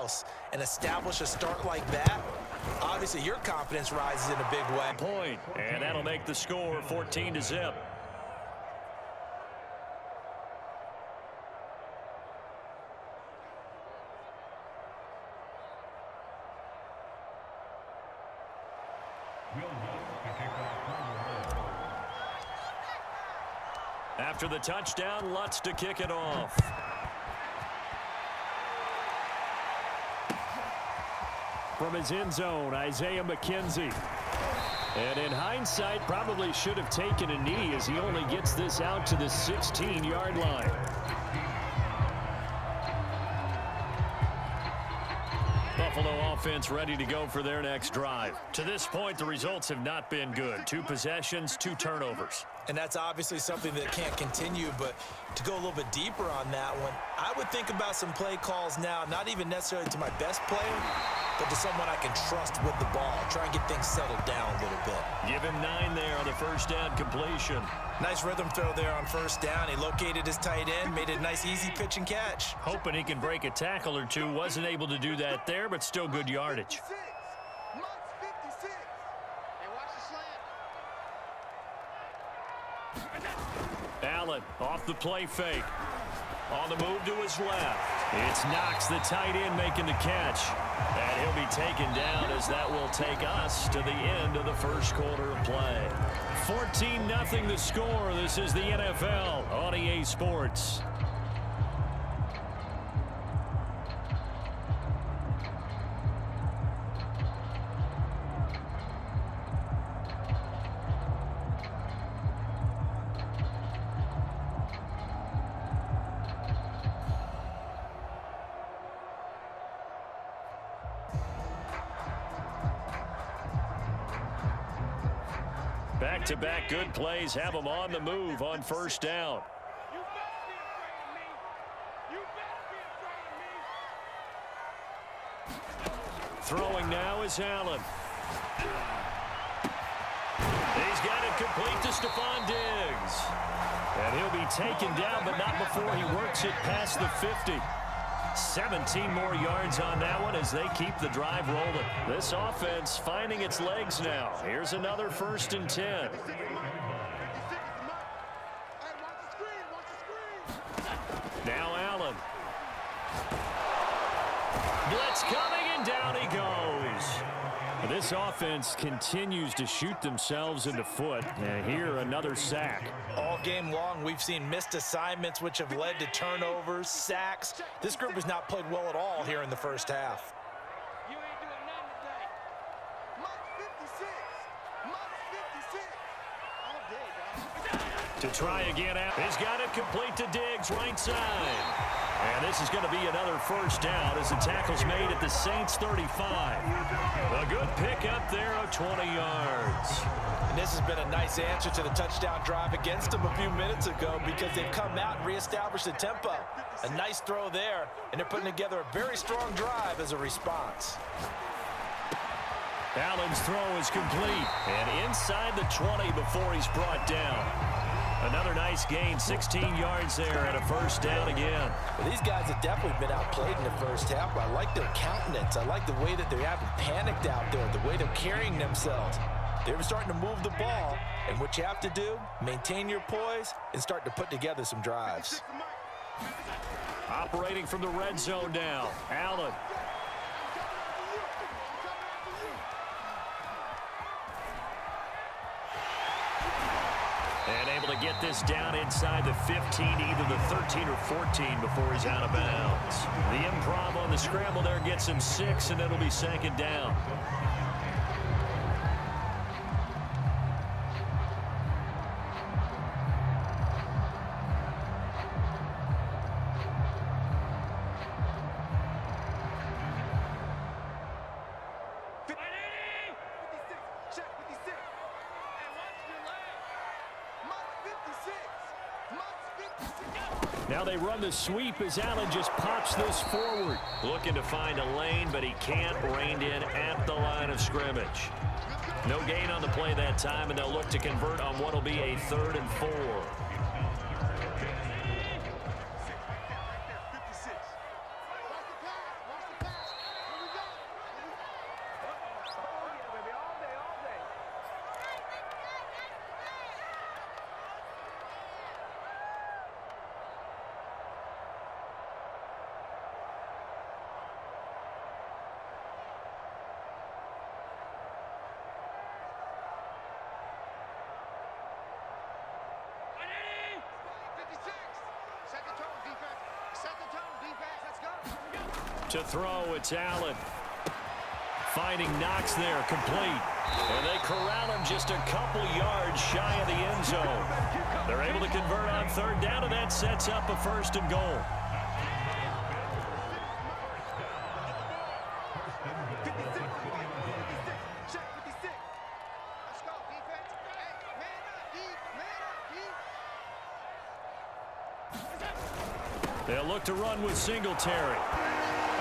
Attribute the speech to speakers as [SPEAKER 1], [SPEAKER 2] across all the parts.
[SPEAKER 1] house and establish a start like that, obviously your confidence rises in a big way.
[SPEAKER 2] And that'll make the score 14-0. After the touchdown, Lutz to kick it off. From his end zone, Isaiah McKenzie. And in hindsight, probably should have taken a knee as he only gets this out to the 16-yard line. Buffalo offense ready to go for their next drive. To this point, the results have not been good. 2 possessions, 2 turnovers.
[SPEAKER 1] And that's obviously something that can't continue, but to go a little bit deeper on that one, I would think about some play calls now, not even necessarily to my best player, but to someone I can trust with the ball. Try and get things settled down a little bit.
[SPEAKER 2] Give him 9 there on the first down completion.
[SPEAKER 1] Nice rhythm throw there on first down. He located his tight end, made it a nice easy pitch and catch.
[SPEAKER 2] Hoping he can break a tackle or two. Wasn't able to do that there, but still good yardage. Allen off the play fake. On the move to his left. It's Knox, the tight end, making the catch. And he'll be taken down as that will take us to the end of the first quarter of play. 14-0 the score. This is the NFL on EA Sports. Back-to-back good plays have them on the move on first down. Throwing now is Allen. He's got it complete to Stephon Diggs. And he'll be taken down, but not before he works it past the 50. 17 more yards on that one as they keep the drive rolling. This offense finding its legs now. Here's another 1st and 10. Now Allen. Blitz coming, and down he goes. This offense continues to shoot themselves in the foot. And here, another sack.
[SPEAKER 1] All game long, we've seen missed assignments, which have led to turnovers, sacks. This group has not played well at all here in the first half.
[SPEAKER 3] You ain't doing nothing today. Much 56. All day, dog.
[SPEAKER 2] To try again out. He's got it complete to Diggs, right side. And this is going to be another first down as the tackle's made at the Saints 35. A good pickup there of 20 yards.
[SPEAKER 1] And this has been a nice answer to the touchdown drive against them a few minutes ago because they've come out and reestablished the tempo. A nice throw there, and they're putting together a very strong drive as a response.
[SPEAKER 2] Allen's throw is complete, and inside the 20 before he's brought down. Another nice gain, 16 yards there, and a first down again.
[SPEAKER 1] Well, these guys have definitely been outplayed in the first half, but I like their countenance. I like the way that they haven't panicked out there, the way they're carrying themselves. They're starting to move the ball, and what you have to do, maintain your poise and start to put together some drives.
[SPEAKER 2] Operating from the red zone now, Allen. And able to get this down inside the 15, either the 13 or 14 before he's out of bounds. The improv on the scramble there gets him 6, and it'll be 2nd down. Now they run the sweep as Allen just pops this forward. Looking to find a lane, but he can't. Reined in at the line of scrimmage. No gain on the play that time, and they'll look to convert on what will be a 3rd and 4. To throw, it's Allen. Finding Knox there, complete. And they corral him just a couple yards shy of the end zone. They're able to convert on third down, and that sets up a 1st and goal. They'll look to run with Singletary.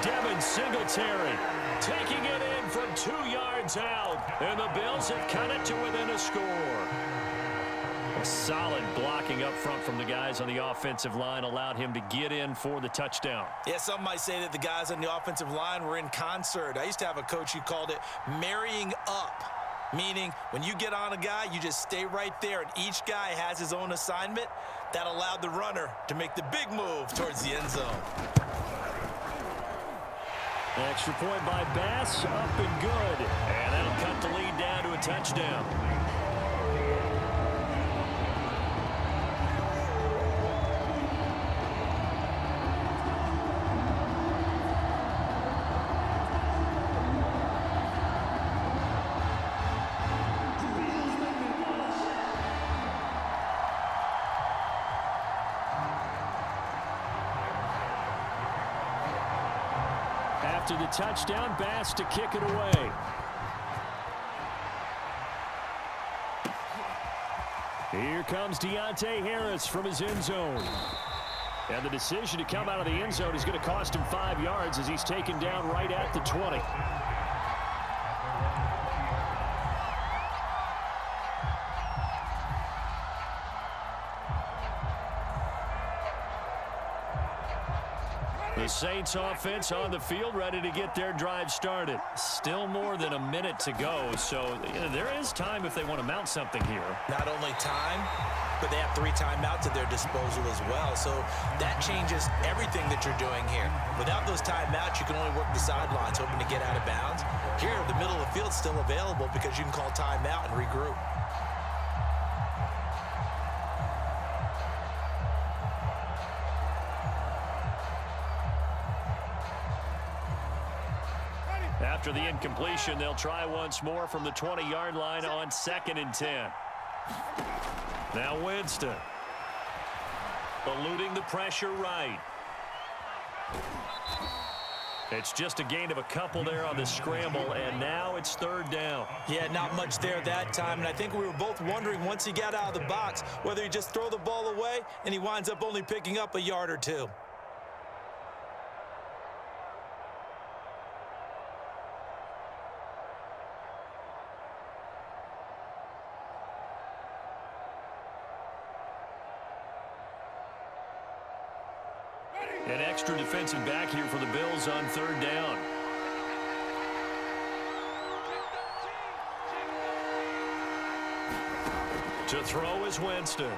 [SPEAKER 2] Devin Singletary taking it in from 2 yards out. And the Bills have cut it to within a score. A solid blocking up front from the guys on the offensive line allowed him to get in for the touchdown.
[SPEAKER 1] Yeah, some might say that the guys on the offensive line were in concert. I used to have a coach who called it marrying up, meaning when you get on a guy, you just stay right there, and each guy has his own assignment. That allowed the runner to make the big move towards the end zone.
[SPEAKER 2] Extra point by Bass, up and good. And that'll cut the lead down to a touchdown. After the touchdown, Bass to kick it away. Here comes Deontay Harris from his end zone. And the decision to come out of the end zone is going to cost him 5 yards as he's taken down right at the 20. The Saints offense on the field, ready to get their drive started. Still more than a minute to go, so there is time if they want to mount something here.
[SPEAKER 1] Not only time, but they have 3 timeouts at their disposal as well, so that changes everything that you're doing here. Without those timeouts, you can only work the sidelines, hoping to get out of bounds. Here, the middle of the field's still available because you can call timeout and regroup.
[SPEAKER 2] After the incompletion, they'll try once more from the 20-yard line on 2nd and 10. Now Winston. Eluding the pressure right. It's just a gain of a couple there on the scramble, and now it's 3rd down.
[SPEAKER 1] Yeah, not much there that time, and I think we were both wondering once he got out of the box whether he just throw the ball away and he winds up only picking up a yard or 2.
[SPEAKER 2] An extra defensive back here for the Bills on 3rd down. To throw is Winston. And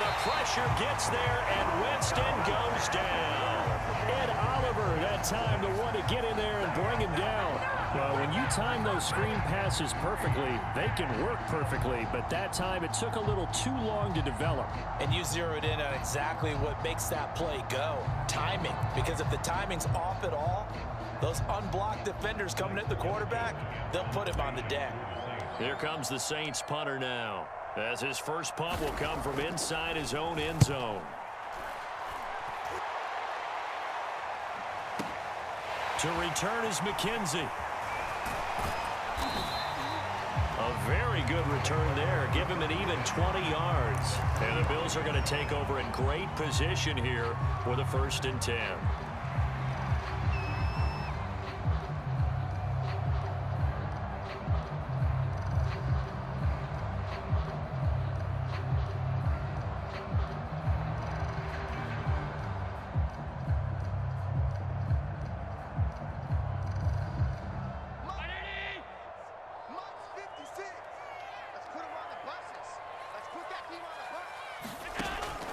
[SPEAKER 2] the pressure gets there, and Winston goes down. Ed Oliver, that time the one to get in there and bring him down. Well, when you time those screen passes perfectly, they can work perfectly, but that time it took a little too long to develop.
[SPEAKER 1] And you zeroed in on exactly what makes that play go. Timing. Because if the timing's off at all, those unblocked defenders coming at the quarterback, they'll put him on the deck.
[SPEAKER 2] Here comes the Saints punter now, as his first punt will come from inside his own end zone. To return is McKenzie. A very good return there. Give him an even 20 yards. And the Bills are going to take over in great position here with a 1st and 10.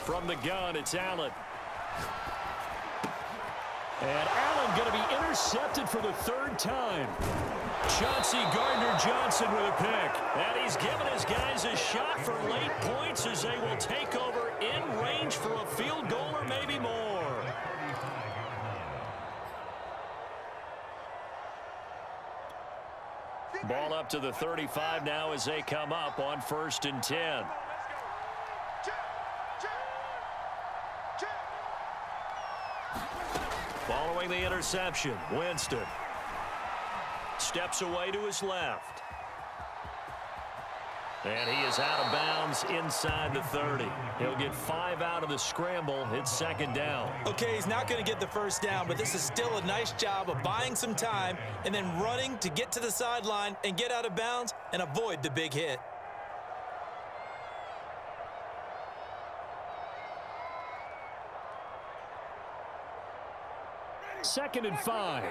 [SPEAKER 2] From the gun, it's Allen. And Allen going to be intercepted for the 3rd time. Chauncey Gardner-Johnson with a pick. And he's given his guys a shot for late points as they will take over in range for a field goal or maybe more. Ball up to the 35 now as they come up on 1st and 10. Following the interception, Winston steps away to his left. And he is out of bounds inside the 30. He'll get 5 out of the scramble. It's 2nd down.
[SPEAKER 1] Okay, he's not going to get the 1st down, but this is still a nice job of buying some time and then running to get to the sideline and get out of bounds and avoid the big hit.
[SPEAKER 2] Second and 5.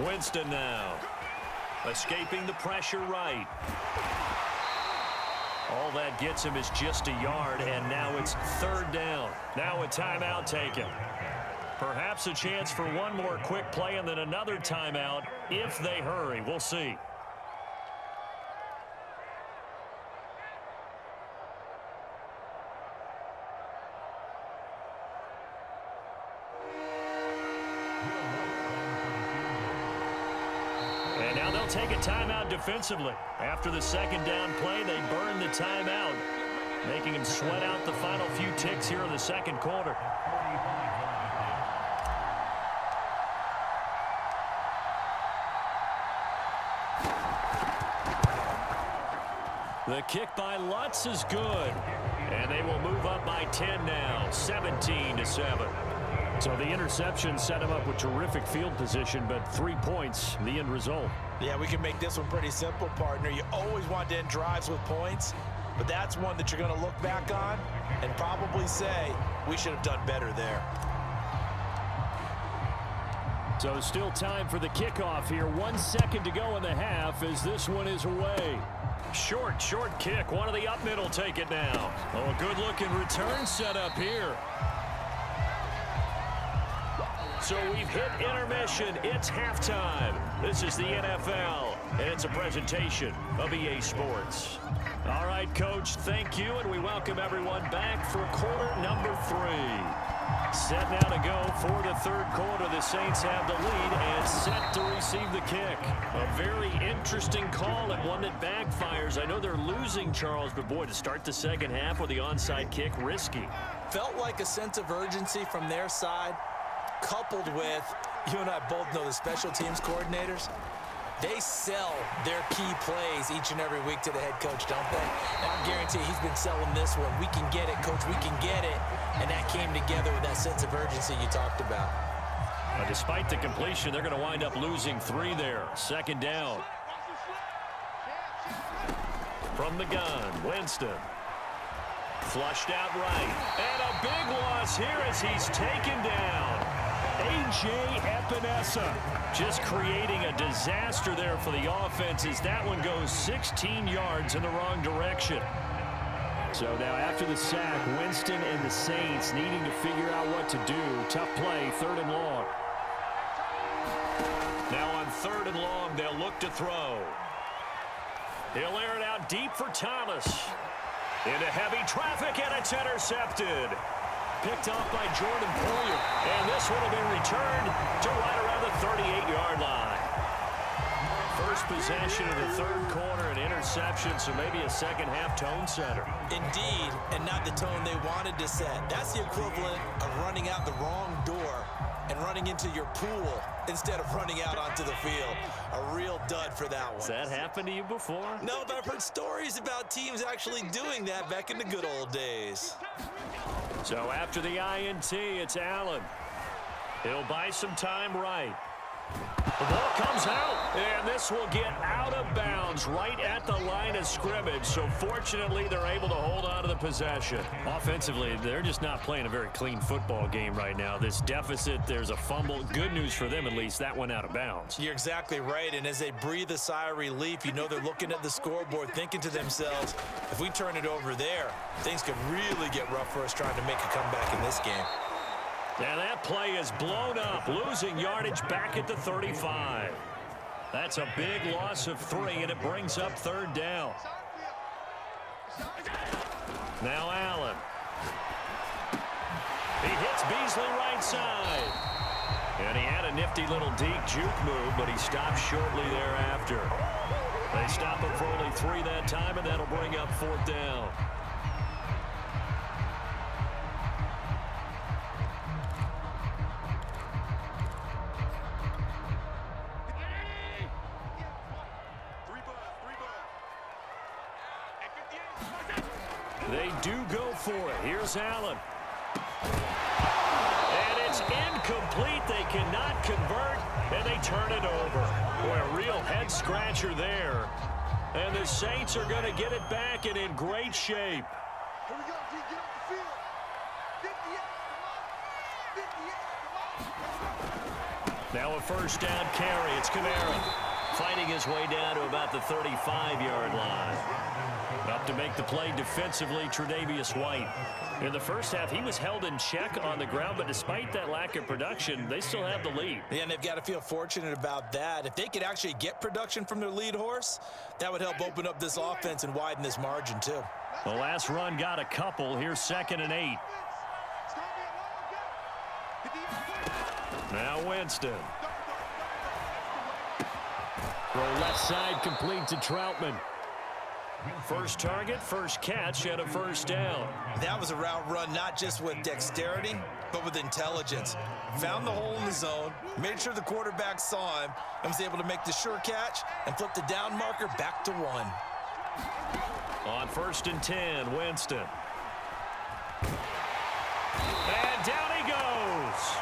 [SPEAKER 2] Winston now. Escaping the pressure right. All that gets him is just a yard, and now it's 3rd down. Now a timeout taken. Perhaps a chance for one more quick play and then another timeout if they hurry. We'll see. And now they'll take a timeout defensively. After the 2nd down play, they burn the timeout, making him sweat out the final few ticks here in the 2nd quarter. The kick by Lutz is good. And they will move up by 10 now, 17-7. So the interception set him up with terrific field position, but 3 points, the end result.
[SPEAKER 1] Yeah, we can make this one pretty simple, partner. You always want to end drives with points, but that's one that you're going to look back on and probably say, we should have done better there.
[SPEAKER 2] So still time for the kickoff here. 1 second to go in the half as this one is away. Short kick. One of the up mid will take it now. Oh, a good-looking return set up here. So we've hit intermission. It's halftime. This is the NFL, and it's a presentation of EA Sports. All right, Coach, thank you, and we welcome everyone back for quarter number 3. Set now to go for the 3rd quarter. The Saints have the lead and set to receive the kick. A very interesting call and one that backfires. I know they're losing, Charles, but boy, to start the 2nd half with the onside kick, risky.
[SPEAKER 1] Felt like a sense of urgency from their side, coupled with, you and I both know the special teams coordinators, they sell their key plays each and every week to the head coach, don't they? And I guarantee he's been selling this one. We can get it, coach, we can get it. And that came together with that sense of urgency you talked about.
[SPEAKER 2] Despite the completion, they're going to wind up losing 3 there. 2nd down. From the gun, Winston. Flushed out right. And a big loss here as he's taken down. A.J. Epinesa just creating a disaster there for the offense as that one goes 16 yards in the wrong direction. So now after the sack, Winston and the Saints needing to figure out what to do. Tough play, 3rd and long. Now on 3rd and long, they'll look to throw. He'll air it out deep for Thomas. Into heavy traffic, and it's intercepted. Picked off by Jordan Poyer. And this one will be returned to right around the 38-yard line. First possession of the 3rd quarter, an interception, so maybe a 2nd half tone setter.
[SPEAKER 1] Indeed, and not the tone they wanted to set. That's the equivalent of running out the wrong door and running into your pool instead of running out onto the field. A real dud for that one.
[SPEAKER 2] Has that happened to you before?
[SPEAKER 1] No, but I've heard stories about teams actually doing that back in the good old days.
[SPEAKER 2] So after the INT, it's Allen. He'll buy some time right. The ball comes out, and this will get out of bounds right at the line of scrimmage. So fortunately, they're able to hold on to the possession. Offensively, they're just not playing a very clean football game right now. This deficit, there's a fumble. Good news for them, at least. That went out of bounds.
[SPEAKER 1] You're exactly right, and as they breathe a sigh of relief, you know they're looking at the scoreboard, thinking to themselves, if we turn it over there, things could really get rough for us trying to make a comeback in this game.
[SPEAKER 2] And that play is blown up, losing yardage back at the 35. That's a big loss of 3, and it brings up 3rd down. Now Allen. He hits Beasley right side. And he had a nifty little deep juke move, but he stopped shortly thereafter. They stop him for only 3 that time, and that'll bring up 4th down. They do go for it. Here's Allen. And it's incomplete. They cannot convert, and they turn it over. Boy, a real head-scratcher there. And the Saints are going to get it back and in great shape.
[SPEAKER 3] Here we go, D. Get off the field. 58, come on. 58, come on.
[SPEAKER 2] Now a first down carry. It's Kamara fighting his way down to about the 35-yard line. Up to make the play defensively, Tre'Davious White. In the first half, he was held in check on the ground, but despite that lack of production, they still have the lead.
[SPEAKER 1] Yeah, and they've got to feel fortunate about that. If they could actually get production from their lead horse, that would help open up this offense and widen this margin, too.
[SPEAKER 2] The last run got a couple. Here's 2nd and 8. Now Winston. Throw left side complete to Troutman. First target, first catch, and a first down.
[SPEAKER 1] That was a route run not just with dexterity, but with intelligence. Found the hole in the zone, made sure the quarterback saw him, and was able to make the sure catch and flip the down marker back to 1.
[SPEAKER 2] On 1st and 10, Winston. And down he goes.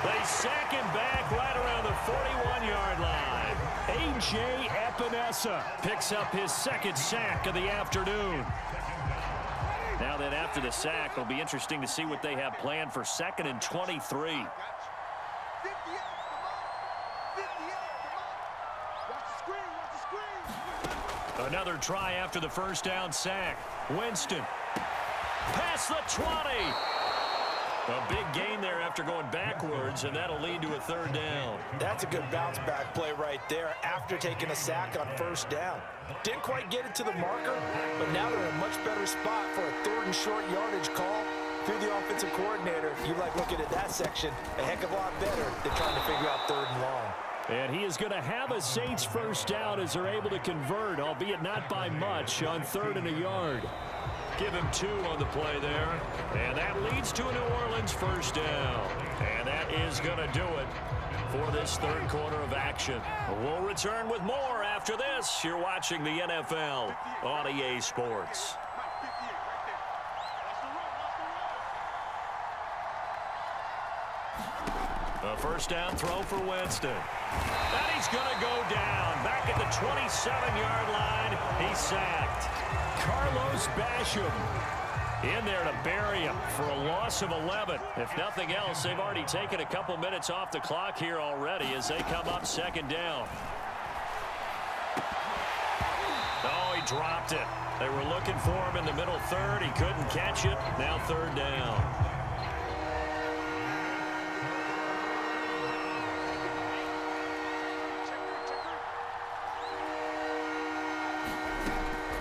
[SPEAKER 2] They sack him back right around the 41-yard line. A.J. Epinesa picks up his 2nd sack of the afternoon. Now then, after the sack, it'll be interesting to see what they have planned for 2nd and 23. Another try after the first down sack. Winston. Past the 20. A big gain there after going backwards, and that'll lead to a 3rd down.
[SPEAKER 1] That's a good bounce-back play right there after taking a sack on first down. Didn't quite get it to the marker, but now they're in a much better spot for a 3rd and short yardage call. Through the offensive coordinator, you like looking at that section a heck of a lot better than trying to figure out 3rd and long.
[SPEAKER 2] And he is going to have a Saints first down as they're able to convert, albeit not by much, on 3rd and a yard. Give him 2 on the play there. And that leads to a New Orleans first down. And that is going to do it for this 3rd quarter of action. We'll return with more after this. You're watching the NFL on EA Sports. A first down throw for Winston. And he's going to go down. Back at the 27-yard line, he's sacked. Carlos Basham in there to bury him for a loss of 11. If nothing else, they've already taken a couple minutes off the clock here already as they come up 2nd down. Oh, he dropped it. They were looking for him in the middle 3rd. He couldn't catch it. Now 3rd down.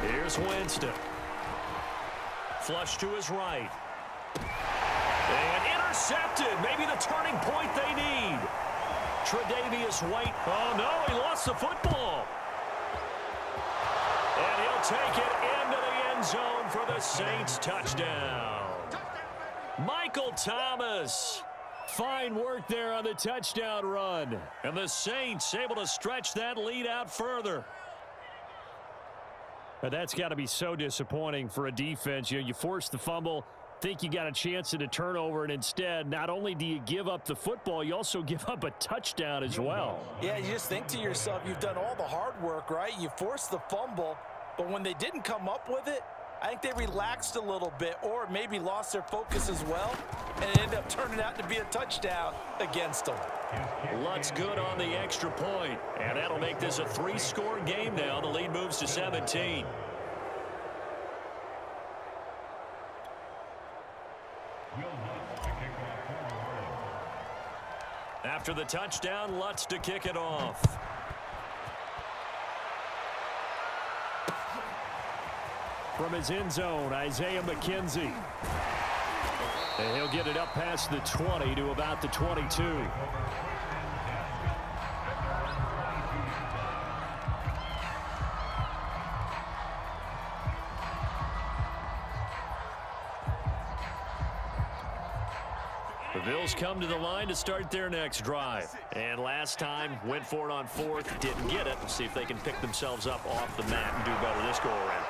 [SPEAKER 2] Here's Winston. Flush to his right. And intercepted. Maybe the turning point they need. Tre'Davious White. Oh, no, he lost the football. And he'll take it into the end zone for the Saints touchdown. Michael Thomas. Fine work there on the touchdown run. And the Saints able to stretch that lead out further. But that's got to be so disappointing for a defense. You force the fumble, think you got a chance at a turnover, and instead, not only do you give up the football, you also give up a touchdown as well.
[SPEAKER 1] Yeah, you just think to yourself, you've done all the hard work, right? You forced the fumble, but when they didn't come up with it, I think they relaxed a little bit or maybe lost their focus as well, and it ended up turning out to be a touchdown against them.
[SPEAKER 2] Lutz good on the extra point, and that'll make this a 3-score game now. The lead moves to 17. After the touchdown, Lutz to kick it off. From his end zone, Isaiah McKenzie. And he'll get it up past the 20 to about the 22. The Bills come to the line to start their next drive. And last time, went for it on fourth, didn't get it. We'll see if they can pick themselves up off the mat and do better this go-around.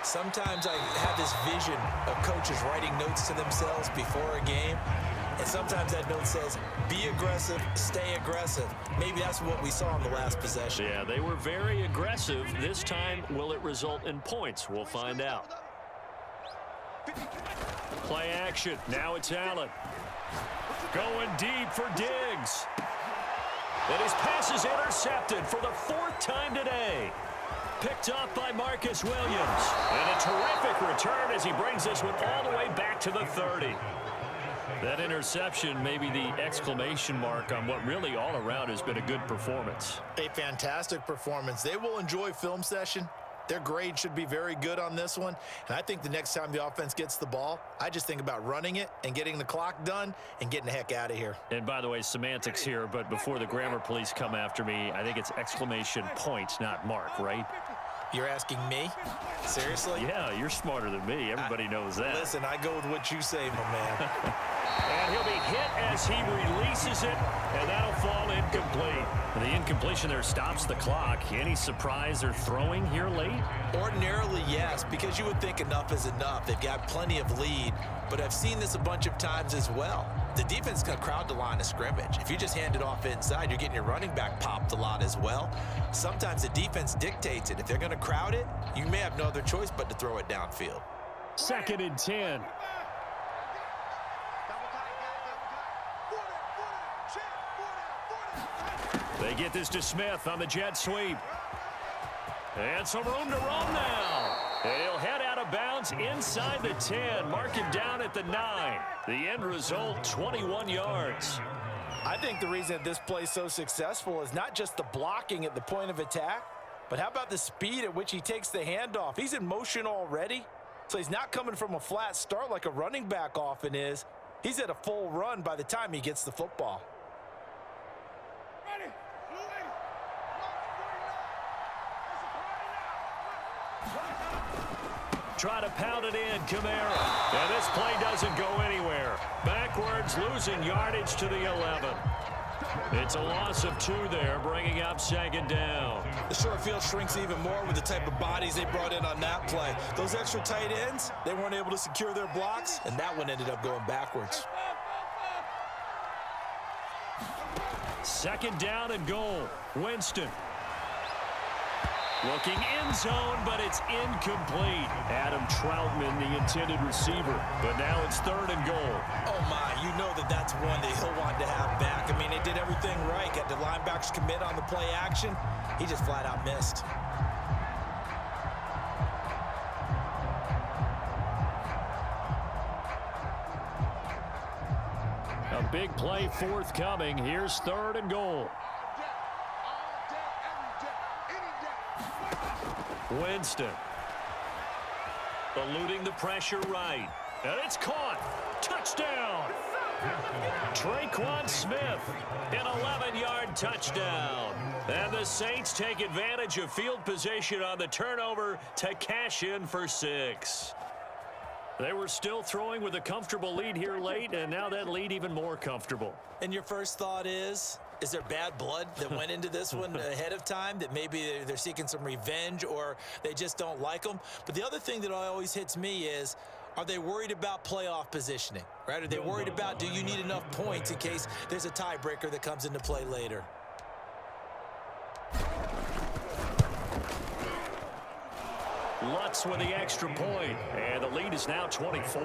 [SPEAKER 1] Sometimes I have this vision of coaches writing notes to themselves before a game. And sometimes that note says, be aggressive, stay aggressive. Maybe that's what we saw in the last possession.
[SPEAKER 2] Yeah, they were very aggressive. This time, will it result in points? We'll find out. Play action. Now it's Allen. Going deep for Diggs. And his pass is intercepted for the fourth time today. Picked up by Marcus Williams. And a terrific return as he brings this one all the way back to the 30. That interception may be the exclamation mark on what really all around has been a good performance.
[SPEAKER 1] A fantastic performance. They will enjoy film session. Their grade should be very good on this one. And I think the next time the offense gets the ball, I just think about running it and getting the clock done and getting the heck out of here.
[SPEAKER 2] And by the way, semantics here, but before the grammar police come after me, I think it's exclamation point, not mark, right?
[SPEAKER 1] You're asking me? Seriously?
[SPEAKER 2] Yeah, you're smarter than me. Everybody knows that.
[SPEAKER 1] Listen, I go with what you say, my man.
[SPEAKER 2] And he'll be hit as he releases it, and that'll fall incomplete. The incompletion there stops the clock. Any surprise or throwing here late?
[SPEAKER 1] Ordinarily, yes, because you would think enough is enough. They've got plenty of lead, but I've seen this a bunch of times as well. The defense is going to crowd the line of scrimmage. If you just hand it off inside, you're getting your running back popped a lot as well. Sometimes the defense dictates it. If they're going to crowd it, you may have no other choice but to throw it downfield.
[SPEAKER 2] 2nd and 10. They get this to Smith on the jet sweep. And some room to run now. And he'll head out of bounds inside the 10. Mark him down at the 9. The end result, 21 yards.
[SPEAKER 1] I think the reason this play is so successful is not just the blocking at the point of attack, but how about the speed at which he takes the handoff? He's in motion already, so he's not coming from a flat start like a running back often is. He's at a full run by the time he gets the football.
[SPEAKER 2] Try to pound it in, Kamara. And this play doesn't go anywhere. Backwards, losing yardage to the 11. It's a loss of 2 there, bringing up 2nd down.
[SPEAKER 1] The short field shrinks even more with the type of bodies they brought in on that play. Those extra tight ends, they weren't able to secure their blocks, and that one ended up going backwards.
[SPEAKER 2] 2nd down and goal. Winston. Looking in zone, but it's incomplete. Adam Troutman, the intended receiver. But now it's 3rd and goal.
[SPEAKER 1] Oh, my. You know that's one that he'll want to have back. I mean, they did everything right. Got the linebackers commit on the play action. He just flat out missed.
[SPEAKER 2] A big play forthcoming. Here's 3rd and goal. Winston. Eluding the pressure right. And it's caught. Touchdown. Traquan Smith. An 11-yard touchdown. And the Saints take advantage of field position on the turnover to cash in for 6. They were still throwing with a comfortable lead here late, and now that lead even more comfortable.
[SPEAKER 1] And your first thought is there bad blood that went into this one ahead of time, that maybe they're seeking some revenge or they just don't like them? But the other thing that always hits me is, are they worried about playoff positioning, right? Are they worried about, do you need enough points in case there's a tiebreaker that comes into play later?
[SPEAKER 2] Lutz with the extra point, and the lead is now 24.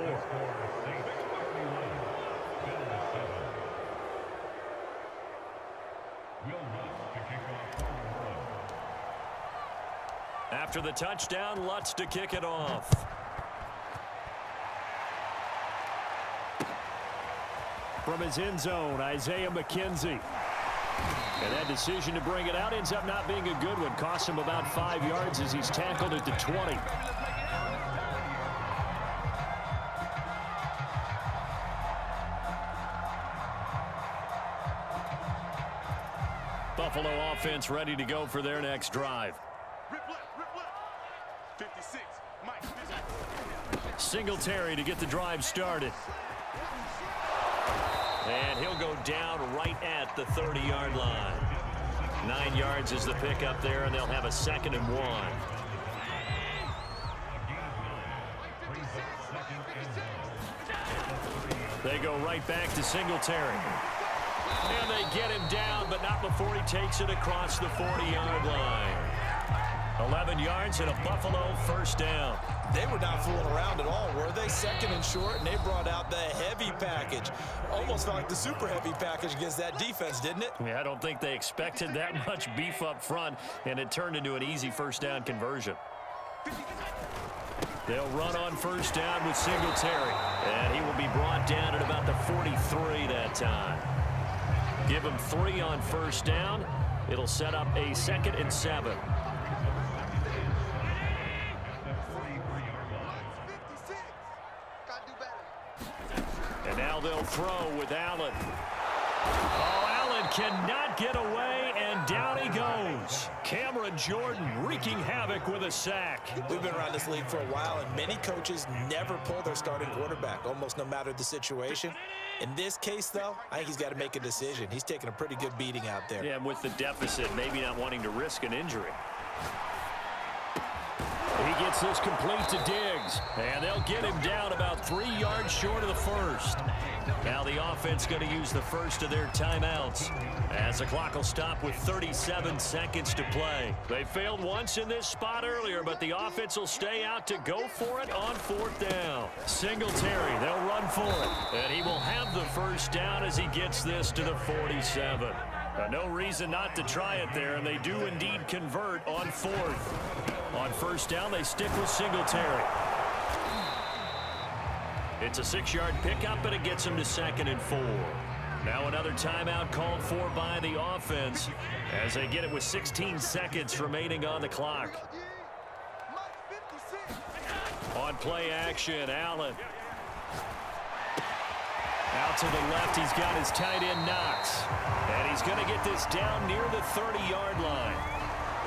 [SPEAKER 2] After the touchdown, Lutz to kick it off. From his end zone, Isaiah McKenzie. And that decision to bring it out ends up not being a good one. Costs him about 5 yards as he's tackled at the 20. Buffalo offense ready to go for their next drive.
[SPEAKER 3] Rip left. 56. Mike.
[SPEAKER 2] Singletary to get the drive started. And he'll go down right at the 30-yard line. 9 yards is the pickup there, and they'll have a 2nd and 1. They go right back to Singletary. And they get him down, but not before he takes it across the 40-yard line. 11 yards and a Buffalo first down.
[SPEAKER 1] They were not fooling around at all, were they? 2nd and short, and they brought out the heavy package. Almost felt like the super heavy package against that defense, didn't it?
[SPEAKER 2] Yeah, I don't think they expected that much beef up front, and it turned into an easy first down conversion. They'll run on first down with Singletary, and he will be brought down at about the 43 that time. Give him 3 on first down. It'll set up a 2nd and 7. And now they'll throw with Allen. Oh, Allen cannot get away, and down he goes. Cameron Jordan wreaking havoc with a sack.
[SPEAKER 1] We've been around this league for a while, and many coaches never pull their starting quarterback, almost no matter the situation. In this case, though, I think he's got to make a decision. He's taking a pretty good beating out there.
[SPEAKER 2] Yeah, and with the deficit, maybe not wanting to risk an injury. He gets this complete to Diggs, and they'll get him down about 3 yards short of the first. Now the offense going to use the first of their timeouts as the clock will stop with 37 seconds to play. They failed once in this spot earlier, but the offense will stay out to go for it on 4th down. Singletary, they'll run for it, and he will have the first down as he gets this to the 47. No reason not to try it there, and they do indeed convert on 4th. On first down, they stick with Singletary. It's a 6-yard pickup, and it gets him to 2nd and 4. Now another timeout called for by the offense as they get it with 16 seconds remaining on the clock. On play action, Allen. Out to the left, he's got his tight end Knox. And he's going to get this down near the 30-yard line.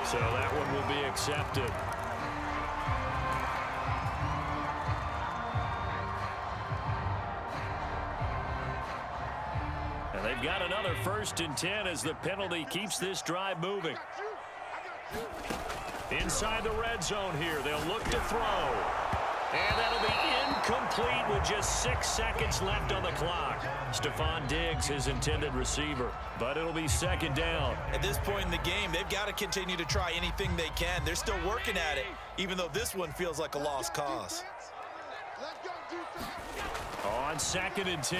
[SPEAKER 2] So that one will be accepted. And they've got another 1st and 10 as the penalty keeps this drive moving. Inside the red zone here, they'll look to throw. And that'll be incomplete with just 6 seconds left on the clock. Stephon Diggs, his intended receiver. But it'll be 2nd down.
[SPEAKER 1] At this point in the game, they've got to continue to try anything they can. They're still working at it, even though this one feels like a lost cause.
[SPEAKER 2] On 2nd and 10,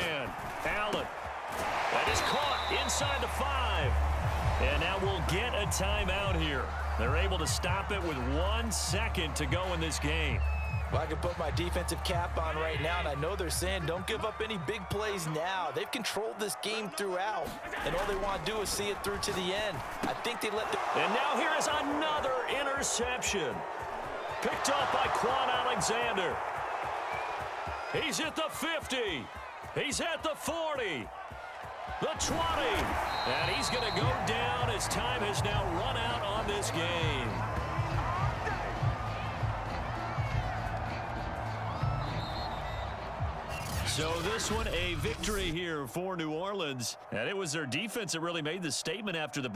[SPEAKER 2] Allen. That is caught inside the 5. And now we'll get a timeout here. They're able to stop it with 1 second to go in this game.
[SPEAKER 1] Well, I can put my defensive cap on right now, and I know they're saying don't give up any big plays now. They've controlled this game throughout, and all they want to do is see it through to the end. I think they let the...
[SPEAKER 2] And now here is another interception. Picked up by Quan Alexander. He's at the 50. He's at the 40. The 20. And he's going to go down as time has now run out on this game. So this one, a victory here for New Orleans. And it was their defense that really made the statement after the